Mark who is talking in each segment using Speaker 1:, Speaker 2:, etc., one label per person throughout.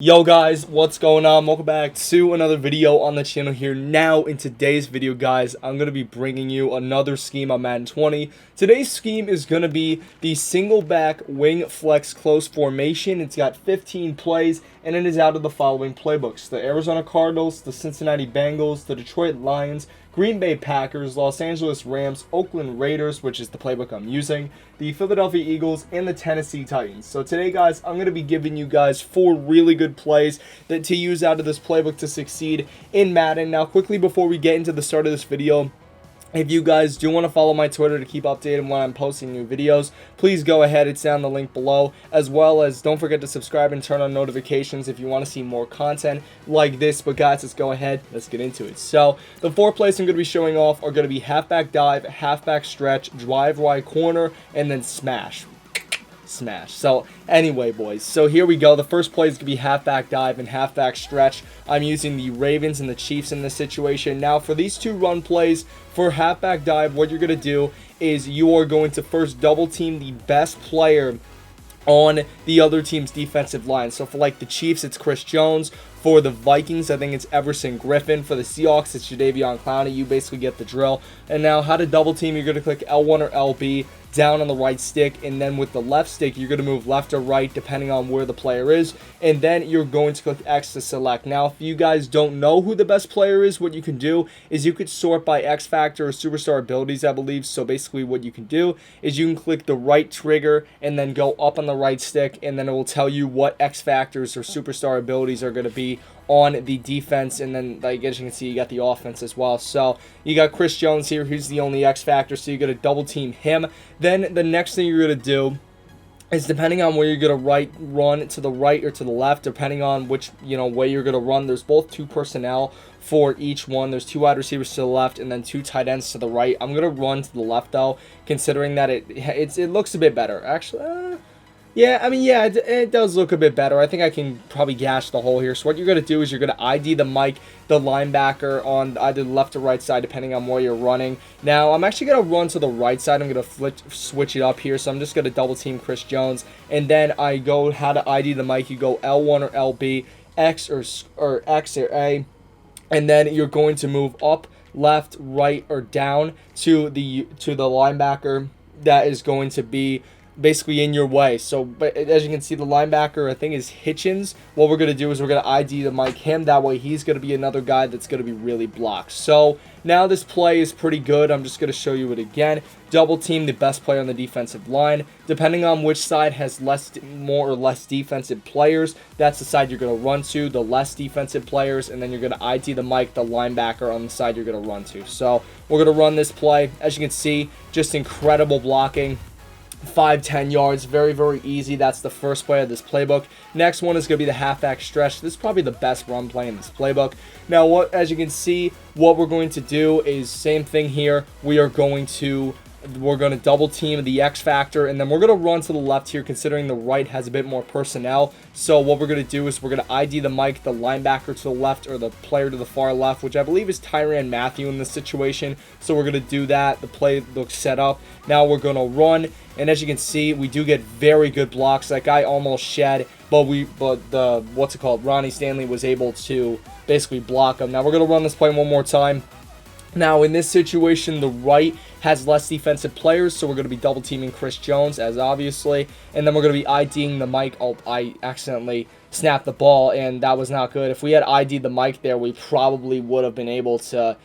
Speaker 1: Yo guys, what's going on? Welcome back to another video on the channel here. Now in today's video guys, I'm going to be bringing you another scheme on Madden 20. Today's scheme is going to be the single back wing flex close formation. It's got 15 plays and it is out of the following playbooks: the Arizona Cardinals, the Cincinnati Bengals, the Detroit Lions, Green Bay Packers, Los Angeles Rams, Oakland Raiders, which is the playbook I'm using, the Philadelphia Eagles, and the Tennessee Titans. So today, guys, I'm going to be giving you guys 4 really good plays that to use out of this playbook to succeed in Madden. Now, quickly before we get into the start of this video, if you guys do want to follow my Twitter to keep updated when I'm posting new videos, please go ahead. It's down the link below. As well as don't forget to subscribe and turn on notifications if you want to see more content like this. But guys, let's go ahead. Let's get into it. So the 4 plays I'm going to be showing off are going to be halfback dive, halfback stretch, drive right corner, and then smash. So anyway, boys, so here we go. The first play is going to be halfback dive and halfback stretch. I'm using the Ravens and the Chiefs in this situation. Now for these 2 run plays, for halfback dive, what you're going to do is you are going to first double team the best player on the other team's defensive line. So for like the Chiefs, it's Chris Jones. For the Vikings, I think it's Everson Griffin. For the Seahawks, it's Jadeveon Clowney. You basically get the drill. And now how to double team, you're going to click L1 or LB down on the right stick, and then with the left stick you're going to move left or right depending on where the player is, and then you're going to click X to select. Now if you guys don't know who the best player is, what you can do is you could sort by X factor or superstar abilities, I believe. So basically what you can do is you can click the right trigger and then go up on the right stick, and then it will tell you what X factors or superstar abilities are going to be on the defense. And then, like, as you can see, you got the offense as well. So you got Chris Jones here, who's the only X factor, so you're going to double team him. Then the next thing you're going to do is, depending on where you're going to run to the right or to the left, depending on which way you're going to run, there's both 2 personnel for each one. There's 2 wide receivers to the left and then 2 tight ends to the right. I'm going to run to the left though, considering that it looks a bit better actually. Yeah, I mean, yeah, it does look a bit better. I think I can probably gash the hole here. So what you're going to do is you're going to ID the linebacker on either the left or right side, depending on where you're running. Now, I'm actually going to run to the right side. I'm going to switch it up here. So I'm just going to double team Chris Jones. And then I go how to ID the mic. You go L1 or LB, X or X or A. And then you're going to move up, left, right, or down to the linebacker that is going to be basically in your way. So, but as you can see, the linebacker, I think, is Hitchens. What we're going to do is we're going to ID the mic him. That way he's going to be another guy that's going to be really blocked. So now this play is pretty good. I'm just going to show you it again. Double team the best player on the defensive line. Depending on which side has more or less defensive players, that's the side you're going to run to, the less defensive players, and then you're going to ID the mic, the linebacker, on the side you're going to run to. So we're going to run this play. As you can see, just incredible blocking. 5-10 yards, very, very easy. That's the first play of this playbook. Next one is going to be the halfback stretch. This is probably the best run play in this playbook. Now, as you can see, what we're going to do is same thing here. We're going to double team the X factor, and then we're going to run to the left here, considering the right has a bit more personnel. So what we're going to do is we're going to ID the mic, the linebacker to the left, or the player to the far left, which I believe is Tyrann Mathieu in this situation. So we're going to do that. The play looks set up. Now we're going to run, and as you can see, we do get very good blocks. That guy almost shed, but Ronnie Stanley was able to basically block him. Now we're going to run this play one more time. Now, in this situation, the right has less defensive players, so we're going to be double teaming Chris Jones, as obviously, and then we're going to be IDing the mic. Oh, I accidentally snapped the ball, and that was not good. If we had ID'd the mic there, we probably would have been able to,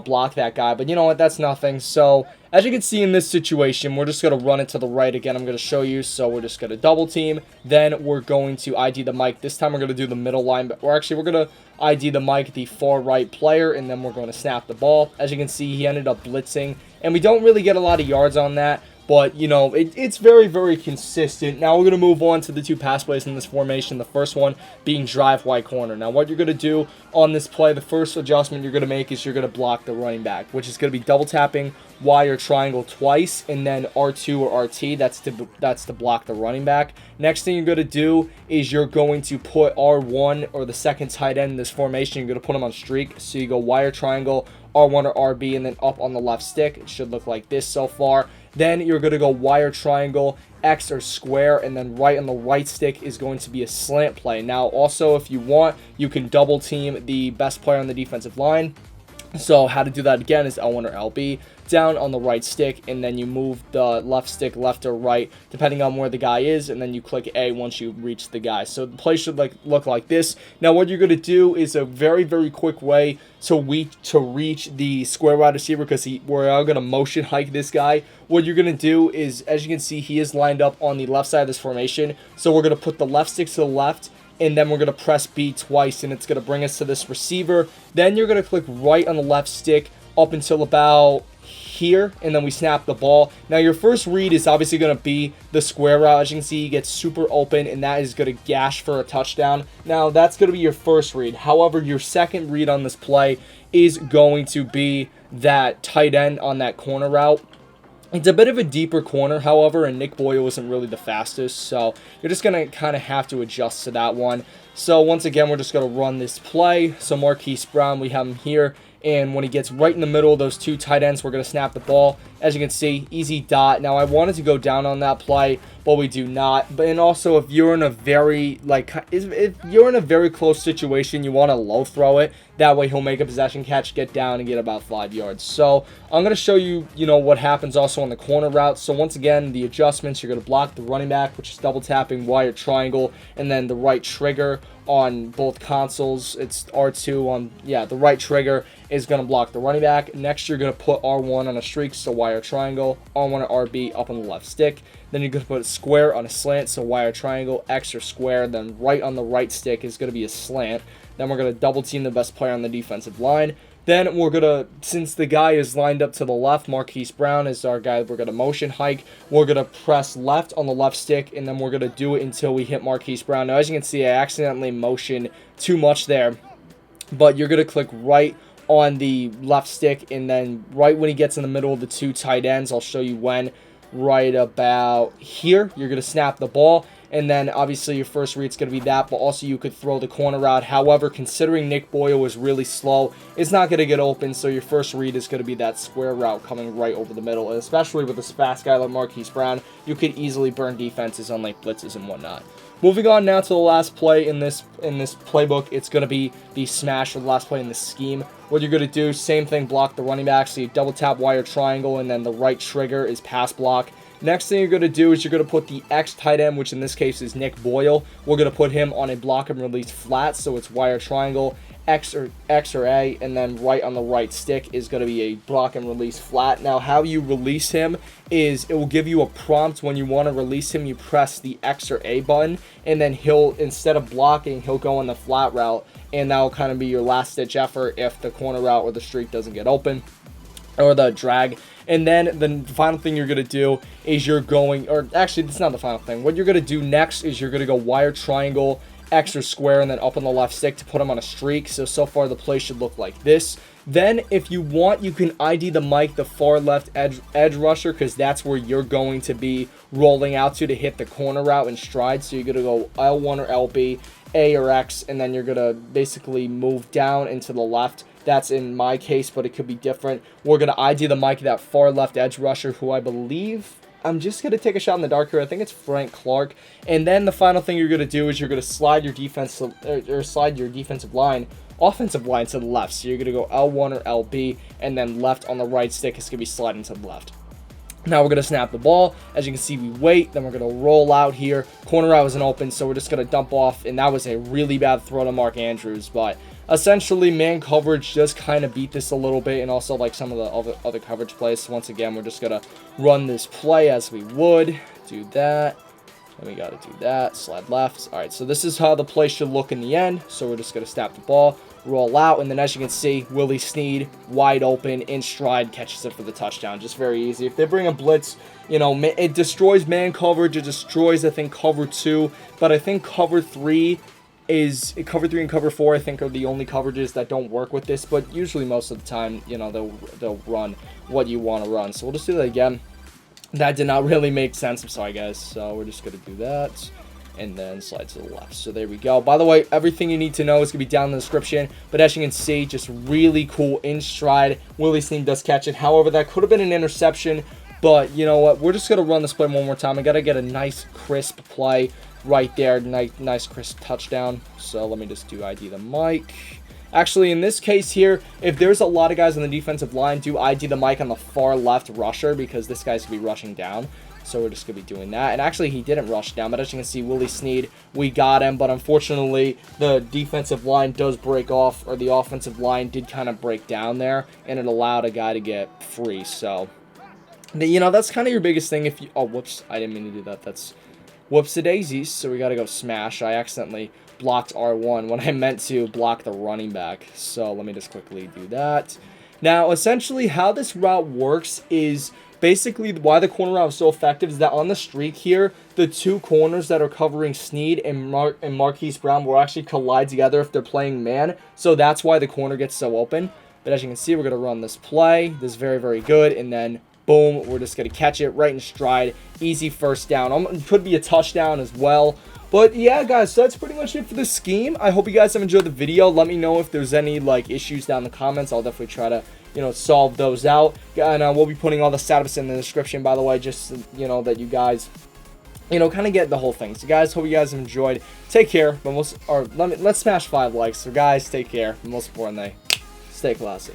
Speaker 1: block that guy, but you know what, that's nothing. So as you can see in this situation, we're just going to run it to the right again. I'm going to show you. So we're just going to double team, then we're going to ID the mic. This time we're going to do the middle line, or actually we're going to ID the mic, the far right player, and then we're going to snap the ball. As you can see, he ended up blitzing, and we don't really get a lot of yards on that, but it's very, very consistent. Now we're going to move on to the 2 pass plays in this formation. The first one being drive wide corner. Now what you're going to do on this play, the first adjustment you're going to make is you're going to block the running back, which is going to be double tapping Y or triangle twice, and then R2 or RT. That's to block the running back. Next thing you're going to do is you're going to put R1, or the second tight end in this formation. You're going to put him on streak. So you go Y or triangle, R1 or RB, and then up on the left stick. It should look like this so far. Then you're going to go Y or triangle, X or square, and then right on the right stick is going to be a slant play. Now, also, if you want, you can double team the best player on the defensive line. So how to do that again is L1 or LB, down on the right stick, and then you move the left stick left or right depending on where the guy is, and then you click A once you reach the guy. So the play should look like this. Now what you're going to do is a very, very quick way to reach the square wide receiver, because we're going to motion hike this guy. What you're going to do is, as you can see, he is lined up on the left side of this formation, so we're going to put the left stick to the left, and then we're going to press B twice, and it's going to bring us to this receiver. Then you're going to click right on the left stick up until about here, and then we snap the ball. Now your first read is obviously going to be the square route. As you can see, he gets super open, and that is going to gash for a touchdown. Now that's going to be your first read. However, your second read on this play is going to be that tight end on that corner route. It's a bit of a deeper corner, however, and Nick Boyle isn't really the fastest, so you're just going to kind of have to adjust to that one. So once again, we're just going to run this play. So Marquise Brown, we have him here, and when he gets right in the middle of those two tight ends, we're going to snap the ball. As you can see, easy dot. Now, I wanted to go down on that play, but we do not. But and also, if you're in a very if you're in a very close situation, you want to low throw it. That way, he'll make a possession catch, get down, and get about 5 yards. So I'm going to show you, what happens also on the corner route. So once again, the adjustments, you're going to block the running back, which is double tapping wire triangle, and then the right trigger on both consoles. It's R2 on, the right trigger is going to block the running back. Next, you're going to put R1 on a streak, so wire triangle, R1 or RB up on the left stick. Then you're going to put a square on a slant, so wire triangle, X or square. Then right on the right stick is going to be a slant. Then we're going to double team the best player on the defensive line. Then we're going to, since the guy is lined up to the left, Marquise Brown is our guy, we're going to motion hike. We're going to press left on the left stick, and then we're going to do it until we hit Marquise Brown. Now, as you can see, I accidentally motioned too much there, but you're going to click right on the left stick, and then right when he gets in the middle of the two tight ends, I'll show you when, right about here, you're going to snap the ball. And then, obviously, your first read's going to be that, but also you could throw the corner route. However, considering Nick Boyle was really slow, it's not going to get open, so your first read is going to be that square route coming right over the middle. And especially with a fast guy like Marquise Brown, you could easily burn defenses on, blitzes and whatnot. Moving on now to the last play in this playbook, it's going to be the smash, or the last play in this scheme. What you're going to do, same thing, block the running back, so you double tap wire triangle, and then the right trigger is pass block. Next thing you're going to do is you're going to put the X tight end, which in this case is Nick Boyle. We're going to put him on a block and release flat, so it's wire triangle, X or A, and then right on the right stick is going to be a block and release flat. Now, how you release him is it will give you a prompt. When you want to release him, you press the X or A button, and then instead of blocking, he'll go on the flat route, and that will kind of be your last-ditch effort if the corner route or the streak doesn't get open, or the drag. And then the final thing you're going to do is actually, it's not the final thing. What you're going to do next is you're going to go wire triangle, X or square, and then up on the left stick to put him on a streak. So far the play should look like this. Then, if you want, you can ID the mic, the far left edge rusher, because that's where you're going to be rolling out to hit the corner route in stride. So you're going to go L1 or LB, A or X, and then you're going to basically move down into the left. That's in my case, but it could be different. We're going to ID the mic, that far left edge rusher, who I believe, I'm just going to take a shot in the dark here. I think it's Frank Clark. And then the final thing you're going to do is you're going to slide your defensive line, offensive line to the left. So you're going to go L1 or LB, and then left on the right stick is going to be sliding to the left. Now we're going to snap the ball. As you can see, we wait. Then we're going to roll out here. Corner route wasn't open, so we're just going to dump off. And that was a really bad throw to Mark Andrews. But essentially, man coverage just kind of beat this a little bit. And also some of the other coverage plays. So once again, we're just going to run this play as we would. Do that. And we got to do that. Slide left. All right, so this is how the play should look in the end. So we're just going to snap the ball, roll out, and then as you can see, Willie Snead, wide open, in stride, catches it for the touchdown. Just very easy. If they bring a blitz, it destroys man coverage. It destroys, I think, cover 2. But I think cover 3 and cover 4, I think, are the only coverages that don't work with this. But usually most of the time, they'll run what you want to run. So we'll just do that again. That did not really make sense. I'm sorry, guys. So we're just going to do that. And then slide to the left. So there we go. By the way, everything you need to know is going to be down in the description. But as you can see, just really cool in stride. Willie Snead does catch it. However, that could have been an interception. But you know what? We're just going to run this play one more time. I got to get a nice crisp play right there. Nice crisp touchdown. So let me just do ID the mic. Actually, in this case here, if there's a lot of guys on the defensive line, do ID the mic on the far left rusher, because this guy's going to be rushing down. So we're just going to be doing that. And actually, he didn't rush down, but as you can see, Willie Snead, we got him. But unfortunately, the defensive line does break off, or the offensive line did kind of break down there, and it allowed a guy to get free. So, you know, that's kind of your biggest thing. If you, oh, whoops, I didn't mean to do that. That's whoops-a-daisies. So we got to go smash. I accidentally blocked R1 when I meant to block the running back. So let me just quickly do that. Now, essentially, how this route works is basically why the corner route is so effective is that on the streak here, the two corners that are covering Snead and Marquise Brown will actually collide together if they're playing man. So that's why the corner gets so open. But as you can see, we're going to run this play. This is very, very good. And then, boom, we're just going to catch it right in stride. Easy first down. Could be a touchdown as well. But yeah, guys, so that's pretty much it for the scheme. I hope you guys have enjoyed the video. Let me know if there's any like issues down in the comments. I'll definitely try to, you know, solve those out. And we'll be putting all the stats in the description, by the way, just so, you know, that you guys, you know, kind of get the whole thing. So guys, hope you guys have enjoyed. Take care. But let's smash 5 likes. So guys, take care. But most importantly, stay classy.